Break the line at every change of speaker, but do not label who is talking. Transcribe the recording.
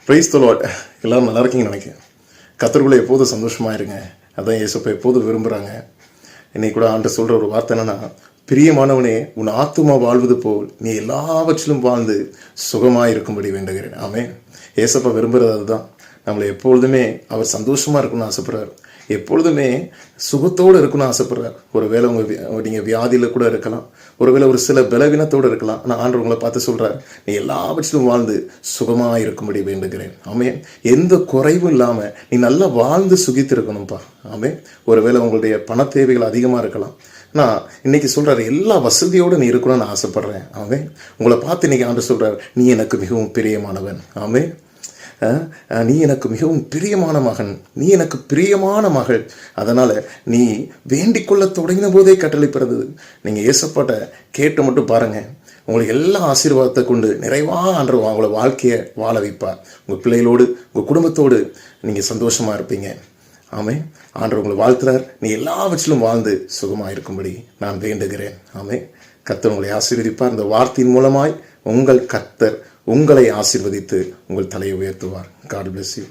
Praise the Lord. எல்லாரும் நல்லா இருக்கீங்கன்னு நினைக்கிறேன். கர்த்தருக்குள்ள எப்போதும் சந்தோஷமாக இருங்க. அதான் இயேசுப்பா எப்போதும் விரும்புகிறாங்க. இன்னைக்கு கூட ஆண்டு சொல்கிற ஒரு வார்த்தை என்னன்னா, பிரியமானவனே, உன் ஆத்துமா வாழ்வது போல் நீ எல்லாவற்றிலும் வாழ்ந்து சுகமாக இருக்கும்படி வேண்டுகிறேன். ஆமென். ஏசப்பா விரும்புகிறது அதுதான். நம்மளை எப்பொழுதுமே அவர் சந்தோஷமாக இருக்கணும்னு ஆசைப்படுறார். எப்பொழுதுமே சுகத்தோடு இருக்கணும்னு ஆசைப்படுறார். ஒருவேளை நீங்கள் வியாதியில் கூட இருக்கலாம், ஒருவேளை ஒரு சில பலவீனத்தோடு இருக்கலாம். ஆனால் ஆண்டவர் உங்களை பார்த்து சொல்கிறார், நீ எல்லாவற்றிலும் வாழ்ந்து சுகமாக இருக்கும்படி வேண்டுகிறேன். ஆமென். எந்த குறைவும் இல்லாமல் நீ நல்லா வாழ்ந்து சுகித்து இருக்கணும்ப்பா. ஆமென். ஒருவேளை உங்களுடைய பண தேவைகள் அதிகமாக இருக்கலாம். நான் இன்னைக்கு சொல்கிறார், எல்லா வசதியோடு நீ இருக்கணும்னு ஆசைப்படுறேன். ஆமென். உங்களை பார்த்து இன்னைக்கு ஆண்டவர் சொல்கிறார், நீ எனக்கு மிகவும் பிரியமானவன். ஆமென். நீ எனக்கு மிகவும் பிரியமான மகன், நீ எனக்கு பிரியமான மகள். அதனால் நீ வேண்டிக் கொள்ள தொடங்கின போதே கட்டளை பிறந்தது. நீங்கள் ஏசப்பாட்ட கேட்டு மட்டும் பாருங்கள், உங்களுக்கு எல்லா ஆசீர்வாதத்தை கொண்டு நிறைவாக ஆண்டவர் உங்களை வாழ்க்கையை வாழ வைப்பார். உங்கள் பிள்ளைகளோடு உங்கள் குடும்பத்தோடு நீங்கள் சந்தோஷமாக இருப்பீங்க. ஆமென். ஆண்டவர் உங்களை வாழ்த்துறார். நீ எல்லாவற்றிலும் வாழ்ந்து சுகமாக இருக்கும்படி நான் வேண்டுகிறேன். ஆமென். கர்த்தர் உங்களை ஆசீர்வதிப்பார். இந்த வார்த்தையின் மூலமாய் உங்கள் கர்த்தர் உங்களை ஆசீர்வதித்து உங்கள் தலையை உயர்த்துவார். God bless you.